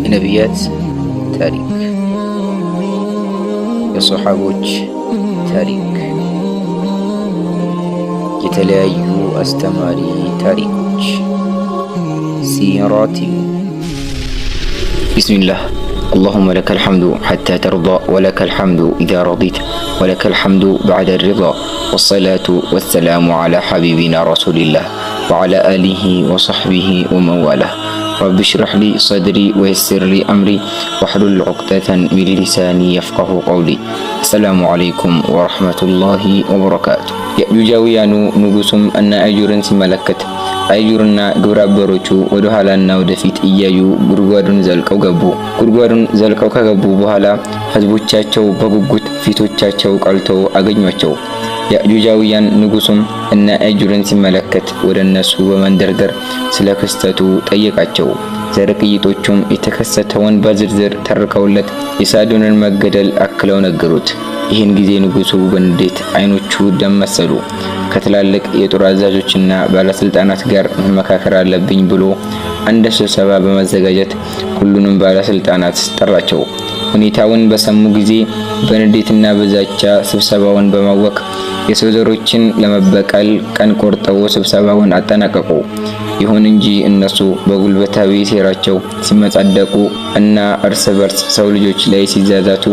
የነቢያት ታሪክ፣ የሶሐቦች ታሪክ፣ የተለያዩ አስተማሪ ታሪኮች ሲራቲ። ቢስሚላህ اللهم لك الحمد حتى ترضى ولك الحمد إذا رضيت ولك الحمد بعد الرضا والصلاة والسلام على حبيبنا رسول الله وعلى آله وصحبه ومن والاه. رب اشرح لي صدري ويسر لي أمري واحلل عقدة من لساني يفقه قولي. السلام عليكم ورحمة الله وبركاته. የጁጃውያኑ ንጉሱም እና አዩርን ሲመለከት አዩርና ግብረ አበሮቹ ወደ ኋላና ወደፊት እያዩ ጉድጓዱን ዘልቀው ገቡ። ጉድጓዱን ዘልቀው ከገቡ በኋላ ህዝቦቻቸው በጉጉት ፊቶቻቸው ቀልተው አገኟቸው። የጁጃውያን ንጉሱም እና አዩርን ሲመለከት ወደ እነሱ በመንደርደር ስለ ክስተቱ ጠየቃቸው። ዘርቅይቶቹም የተከሰተውን በዝርዝር ተርከውለት የሳዱንን መገደል አክለው ነገሩት። ይህን ጊዜ ንጉሱ በንዴት አይኖቹ ደም መሰሉ። ከትላልቅ የጦር አዛዦችና ባለስልጣናት ጋር መመካከር አለብኝ ብሎ አንድ ስብሰባ በመዘጋጀት ሁሉንም ባለስልጣናት ጠራቸው። ሁኔታውን በሰሙ ጊዜ በንዴትና በዛቻ ስብሰባውን በማወክ የሰው ዘሮችን ለመበቀል ቀን ቆርጠው ስብሰባውን አጠናቀቁ። ይሁን እንጂ እነሱ በጉልበታዊ ሴራቸው ሲመጻደቁ እና እርስ በርስ ሰው ልጆች ላይ ሲዛዛቱ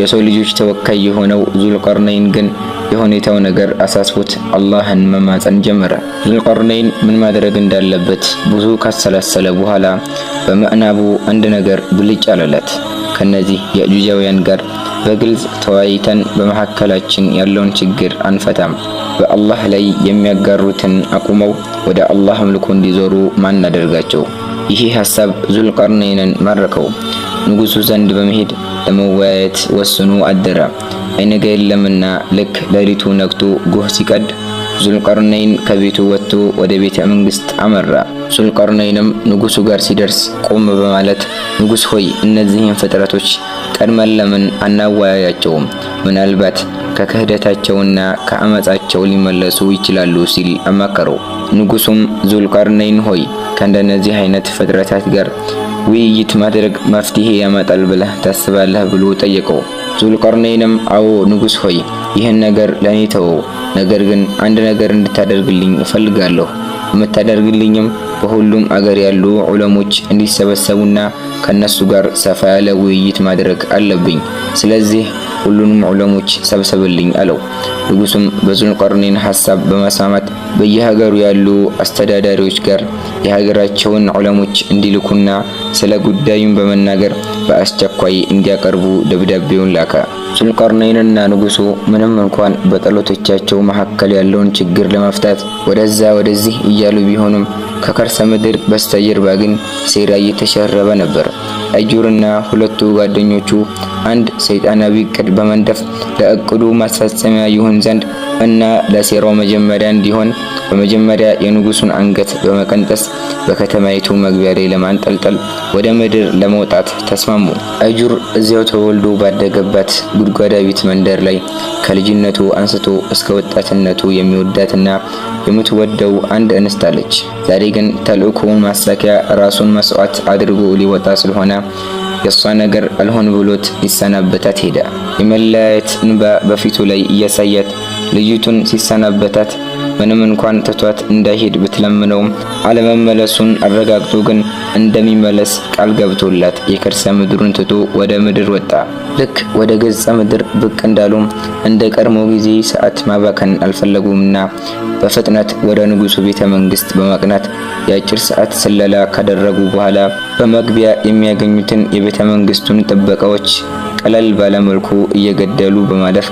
የሰው ልጆች ተወካይ የሆነው ዙልቀርነይን ግን የሁኔታው ነገር አሳስቦት አላህን መማጸን ጀመረ። ዙልቀርነይን ምን ማድረግ እንዳለበት ብዙ ካሰላሰለ በኋላ በምዕናቡ አንድ ነገር ብልጭ አለለት። ከነዚህ የጁጃውያን ጋር በግልጽ ተወያይተን በመካከላችን ያለውን ችግር አንፈታም፣ በአላህ ላይ የሚያጋሩትን አቁመው ወደ አላህ አምልኮ እንዲዞሩ ማን አደርጋቸው። ይህ ሐሳብ ዙልቀርነይንን ማረከው። ንጉሱ ዘንድ በመሄድ ለመወያየት ወስኖ አደረ። አይነጋ የለምና ልክ ሌሊቱ ነግቶ ጎህ ሲቀድ ዙልቀርነይን ከቤቱ ወጥቶ ወደ ቤተ መንግስት አመራ። ዙልቀርነይንም ንጉሱ ጋር ሲደርስ ቆም በማለት ንጉስ ሆይ እነዚህን ፍጥረቶች ቀድመን ለምን አናወያያቸውም? ምናልባት ከክህደታቸውና ከአመጻቸው ሊመለሱ ይችላሉ ሲል አማከረው። ንጉሱም ዙልቀርነይን ሆይ ከእንደነዚህ አይነት ፍጥረታት ጋር ውይይት ማድረግ መፍትሄ ያመጣል ብለህ ታስባለህ ብሎ ጠየቀው። ዙልቀርነይንም አዎ ንጉስ ሆይ ይህን ነገር ለኔ ተወው፣ ነገር ግን አንድ ነገር እንድታደርግልኝ እፈልጋለሁ። የምታደርግልኝም በሁሉም አገር ያሉ ዑለሞች እንዲሰበሰቡና ከነሱ ጋር ሰፋ ያለ ውይይት ማድረግ አለብኝ። ስለዚህ ሁሉንም ዑለሞች ሰብስብልኝ አለው። ንጉሱም በዙልቀርነይን ሐሳብ በመስማማት በየሀገሩ ያሉ አስተዳዳሪዎች ጋር የሀገራቸውን ዑለሞች እንዲልኩና ስለ ጉዳዩን በመናገር በአስቸኳይ እንዲያቀርቡ ደብዳቤውን ላከ። ዙልቀርነይንና ንጉሱ ምንም እንኳን በጠላቶቻቸው መካከል ያለውን ችግር ለመፍታት ወደዛ ወደዚህ እያሉ ቢሆኑም ከከርሰ ምድር በስተጀርባ ግን ሴራ እየተሸረበ ነበር። አዩርና ሁለቱ ጓደኞቹ አንድ ሰይጣናዊ እቅድ በመንደፍ ለእቅዱ ማስፈጸሚያ ይሆን ዘንድ እና ለሴራው መጀመሪያ እንዲሆን በመጀመሪያ የንጉሱን አንገት በመቀንጠስ በከተማይቱ መግቢያ ላይ ለማንጠልጠል ወደ ምድር ለመውጣት ተስማሙ። አዩር እዚያው ተወልዶ ባደገባት ጉድጓዳዊት መንደር ላይ ከልጅነቱ አንስቶ እስከ ወጣትነቱ የሚወዳትና የምትወደው አንድ እንስት አለች። ዛሬ ግን ተልእኮውን ማሳኪያ ራሱን መስዋዕት አድርጎ ሊወጣ ስለሆነ የሷ ነገር አልሆን ብሎት ሊሰናበታት ሄደ። የመለያየት እንባ በፊቱ ላይ እያሳያት ልጅቱን ሲሰናበታት ምንም እንኳን ትቷት እንዳይሄድ ብትለምነውም አለመመለሱን አረጋግጦ ግን እንደሚመለስ ቃል ገብቶላት የከርሰ ምድሩን ትቶ ወደ ምድር ወጣ። ልክ ወደ ገጸ ምድር ብቅ እንዳሉም እንደ ቀድሞ ጊዜ ሰዓት ማባከን አልፈለጉምና በፍጥነት ወደ ንጉሱ ቤተ መንግስት በማቅናት የአጭር ሰዓት ስለላ ካደረጉ በኋላ በመግቢያ የሚያገኙትን የቤተ መንግስቱን ጥበቃዎች ቀለል ባለመልኩ እየገደሉ በማለፍ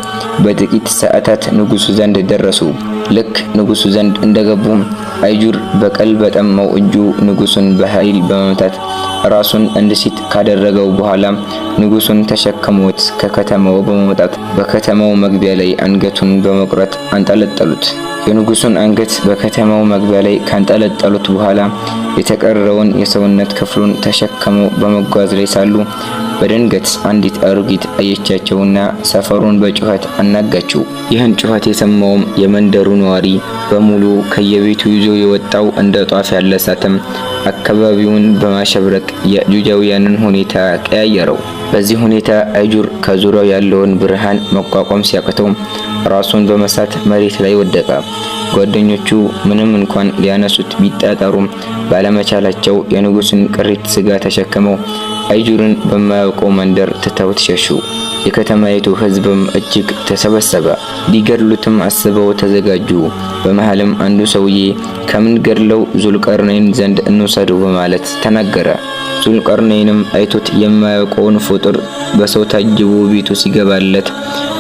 በጥቂት ሰዓታት ንጉሱ ዘንድ ደረሱ። ልክ ንጉሱ ዘንድ እንደገቡም አዩር በቀል በጠማው እጁ ንጉሱን በኃይል በመምታት ራሱን እንዲስት ካደረገው በኋላ ንጉሱን ተሸክሞት ከከተማው በመውጣት በከተማው መግቢያ ላይ አንገቱን በመቁረጥ አንጠለጠሉት። የንጉሱን አንገት በከተማው መግቢያ ላይ ካንጠለጠሉት በኋላ የተቀረውን የሰውነት ክፍሉን ተሸክመው በመጓዝ ላይ ሳሉ በድንገት አንዲት አሮጊት አየቻቸውና ሰፈሩን በጩኸት አናጋችው። ይህን ጩኸት የሰማውም የመንደሩ ነዋሪ በሙሉ ከየቤቱ ይዞ የወጣው እንደ ጧፍ ያለ እሳትም አካባቢውን በማሸብረቅ የአጁጃውያንን ሁኔታ ቀያየረው። በዚህ ሁኔታ አጁር ከዙሪያው ያለውን ብርሃን መቋቋም ሲያቅተው ራሱን በመሳት መሬት ላይ ወደቀ። ጓደኞቹ ምንም እንኳን ሊያነሱት ቢጣጣሩም ባለመቻላቸው የንጉስን ቅሪት ስጋ ተሸክመው አጁርን በማያውቀው መንደር ትተውት ሸሹ። የከተማይቱ ህዝብም እጅግ ተሰበሰበ። ሊገድሉትም አስበው ተዘጋጁ። በመሃልም አንዱ ሰውዬ ከምን ገድለው ዙልቀርነይን ዘንድ እንውሰዱ በማለት ተናገረ። ዙልቀርነይንም አይቶት የማያውቀውን ፍጡር በሰው ታጅቦ ቤቱ ሲገባለት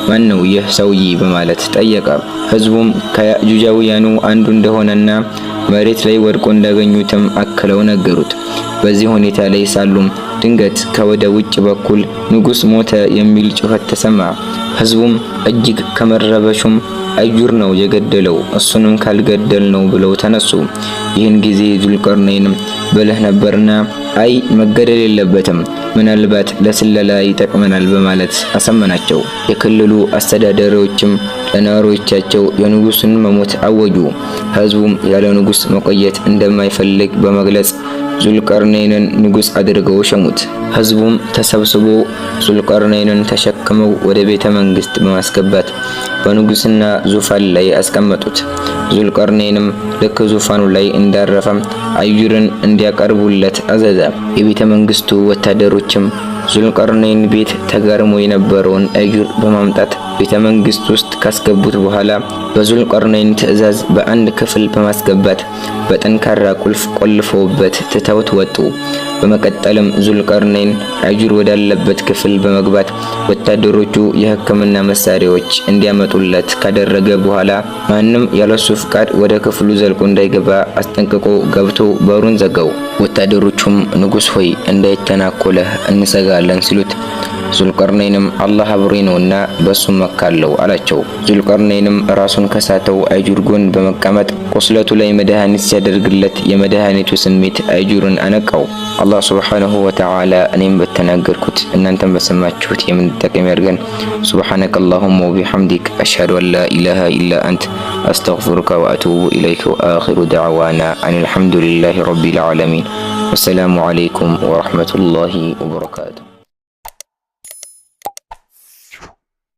ማን ነው ይህ ሰውዬ በማለት ጠየቀ። ህዝቡም ከያጁጃውያኑ አንዱ እንደሆነና መሬት ላይ ወድቆ እንዳገኙትም አክለው ነገሩት። በዚህ ሁኔታ ላይ ሳሉም ድንገት ከወደ ውጭ በኩል ንጉስ ሞተ የሚል ጩኸት ተሰማ። ህዝቡም እጅግ ከመረበሹም አጁር ነው የገደለው፣ እሱንም ካልገደል ነው ብለው ተነሱ። ይህን ጊዜ ዙልቀርነይንም ብልህ ነበርና አይ መገደል የለበትም፣ ምናልባት ለስለላ ይጠቅመናል በማለት አሰመናቸው። የክልሉ አስተዳዳሪዎችም ለነዋሪዎቻቸው የንጉስን መሞት አወጁ። ህዝቡም ያለ ንጉስ መቆየት እንደማይፈልግ በመግለጽ ዙልቀርነይንን ንጉስ አድርገው ሸሙት። ህዝቡም ተሰብስቦ ዙልቀርነይንን ተሸክመው ወደ ቤተ መንግስት በማስገባት በንጉስና ዙፋን ላይ አስቀመጡት። ዙልቀርነይንም ልክ ዙፋኑ ላይ እንዳረፈም አጁርን እንዲያቀርቡለት አዘዘ። የቤተ መንግስቱ ወታደሮችም ዙልቀርነይን ቤት ተጋርሞ የነበረውን አጁር በማምጣት ቤተ መንግስት ውስጥ ካስገቡት በኋላ በዙልቀርነይን ትዕዛዝ በአንድ ክፍል በማስገባት በጠንካራ ቁልፍ ቆልፈውበት ትተውት ወጡ። በመቀጠልም ዙልቀርነይን አጁር ወዳለበት ክፍል በመግባት ወታደሮቹ የሕክምና መሳሪያዎች እንዲያመጡለት ካደረገ በኋላ ማንም ያለሱ ፍቃድ ወደ ክፍሉ ዘልቆ እንዳይገባ አስጠንቅቆ ገብቶ በሩን ዘጋው። ወታደሮቹም ንጉስ ሆይ እንዳይተናኮለህ እንሰጋለን ሲሉት ዙልቀርነይንም አላህ አብሮኝ ነውና በሱ መካለው አላቸው። ዙልቀርነይንም ራሱን ከሳተው አጁር ጎን በመቀመጥ ቁስለቱ ላይ መድኃኒት ሲያደርግለት የመድኃኒቱ ስሜት አጁርን አነቃው። አላህ ሱብሓነሁ ወተዓላ እኔም በተናገርኩት እናንተም በሰማችሁት የምንጠቀም ያድርገን። ሱብሓነከ አላሁመ ወቢሐምዲክ አሽሀዱ አን ላ ኢላሃ ኢላ አንተ አስተግፊሩከ ወአቱቡ ኢለይከ ወአኺሩ ደዕዋና አኒል ሐምዱሊላሂ ረቢል ዓለሚን። ወሰላሙ ዓለይኩም ወረሕመቱላሂ ወበረካቱሁ።